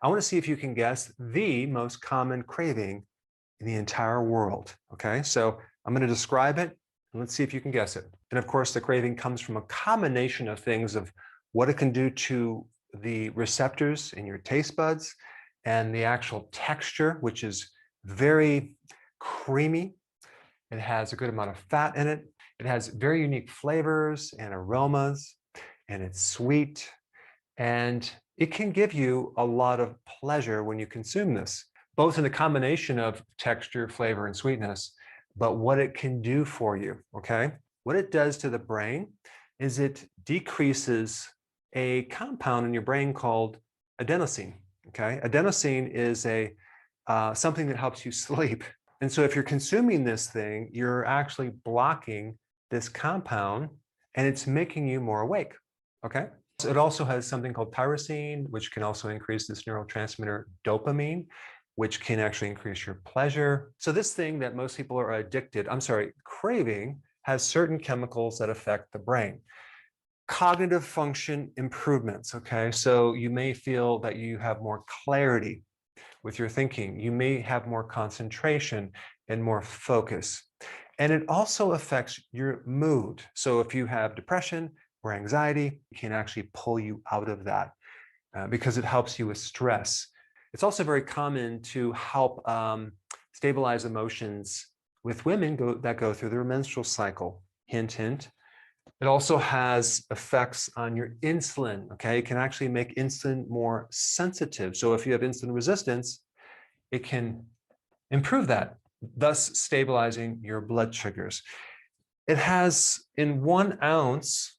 I want to see if you can guess the most common craving in the entire world. Okay, so I'm going to describe it, and let's see if you can guess it. And of course, the craving comes from a combination of things of what it can do to the receptors in your taste buds and the actual texture, which is very creamy. It has a good amount of fat in it. It has very unique flavors and aromas, and it's sweet. And it can give you a lot of pleasure when you consume this, both in the combination of texture, flavor, and sweetness, but what it can do for you, okay? What it does to the brain is it decreases a compound in your brain called adenosine, okay? Adenosine is something that helps you sleep. And so if you're consuming this thing, you're actually blocking this compound and it's making you more awake, okay? So it also has something called tyrosine, which can also increase this neurotransmitter dopamine, which can actually increase your pleasure. So this thing that most people are craving, has certain chemicals that affect the brain. Cognitive function improvements, okay? So you may feel that you have more clarity with your thinking. You may have more concentration and more focus. And it also affects your mood. So if you have depression or anxiety, it can actually pull you out of that because it helps you with stress. It's also very common to help stabilize emotions with women that go through their menstrual cycle. Hint, hint. It also has effects on your insulin, okay? It can actually make insulin more sensitive. So if you have insulin resistance, it can improve that, thus stabilizing your blood sugars. It has in 1 ounce,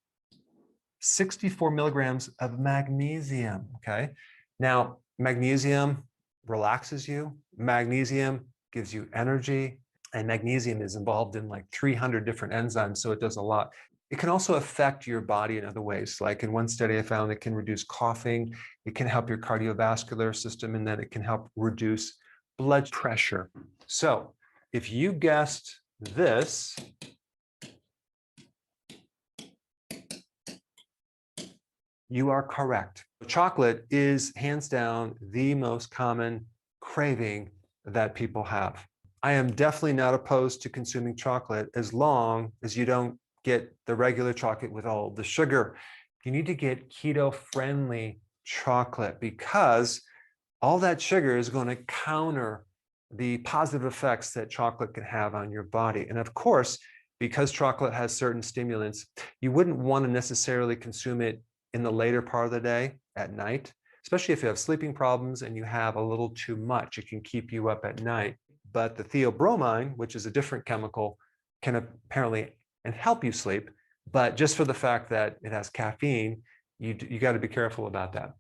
64 milligrams of magnesium, okay? Now, magnesium relaxes you. Magnesium gives you energy, and magnesium is involved in like 300 different enzymes, so it does a lot. It can also affect your body in other ways. Like in one study I found it can reduce coughing, it can help your cardiovascular system, and then it can help reduce blood pressure. So if you guessed this, you are correct. Chocolate is hands down the most common craving that people have. I am definitely not opposed to consuming chocolate as long as you don't get the regular chocolate with all the sugar. You need to get keto-friendly chocolate because all that sugar is going to counter the positive effects that chocolate can have on your body. And of course, because chocolate has certain stimulants, you wouldn't want to necessarily consume it in the later part of the day, at night, especially if you have sleeping problems and you have a little too much. It can keep you up at night. But the theobromine, which is a different chemical, can apparently and help you sleep. But just for the fact that it has caffeine, you got to be careful about that.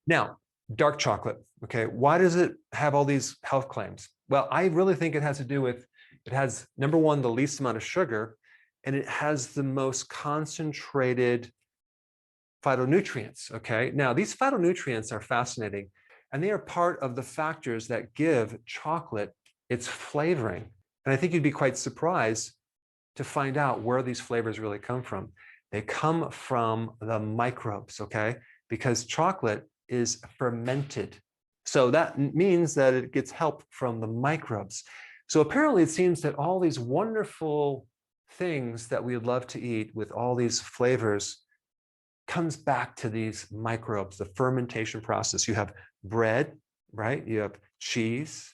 Now, dark chocolate, okay, why does it have all these health claims? Well, I really think it has to do with, it has, number one, the least amount of sugar, and it has the most concentrated phytonutrients, okay? Now, these phytonutrients are fascinating, and they are part of the factors that give chocolate its flavoring. And I think you'd be quite surprised to find out where these flavors really come from. They come from the microbes, okay? Because chocolate is fermented. So that means that it gets help from the microbes. So apparently it seems that all these wonderful things that we would love to eat with all these flavors comes back to these microbes, the fermentation process. You have bread, right? You have cheese,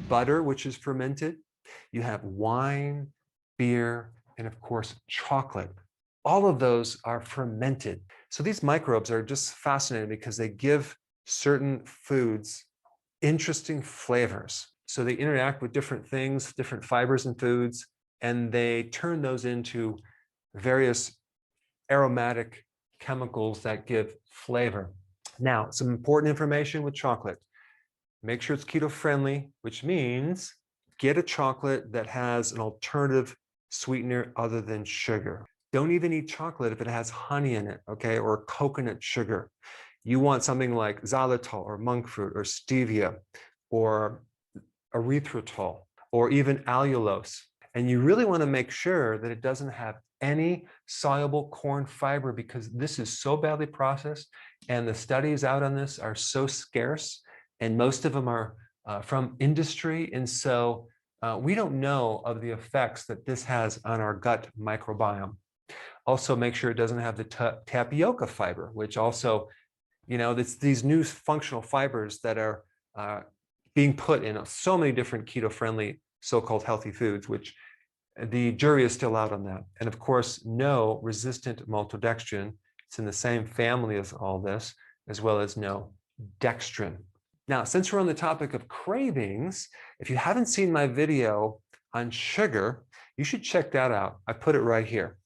butter, which is fermented. You have wine, beer, and of course, chocolate. All of those are fermented. So these microbes are just fascinating because they give certain foods interesting flavors. So they interact with different things, different fibers in foods, and they turn those into various aromatic chemicals that give flavor. Now, some important information with chocolate. Make sure it's keto friendly, which means get a chocolate that has an alternative sweetener other than sugar. Don't even eat chocolate if it has honey in it, okay, or coconut sugar. You want something like xylitol or monk fruit or stevia or erythritol or even allulose. And you really want to make sure that it doesn't have any soluble corn fiber because this is so badly processed and the studies out on this are so scarce And most of them are from industry. And so we don't know of the effects that this has on our gut microbiome. Also, make sure it doesn't have the tapioca fiber, which also, it's these new functional fibers that are being put in so many different keto-friendly so-called healthy foods, which the jury is still out on that. And of course, no resistant maltodextrin. It's in the same family as all this, as well as no dextrin. Now, since we're on the topic of cravings, if you haven't seen my video on sugar, you should check that out. I put it right here.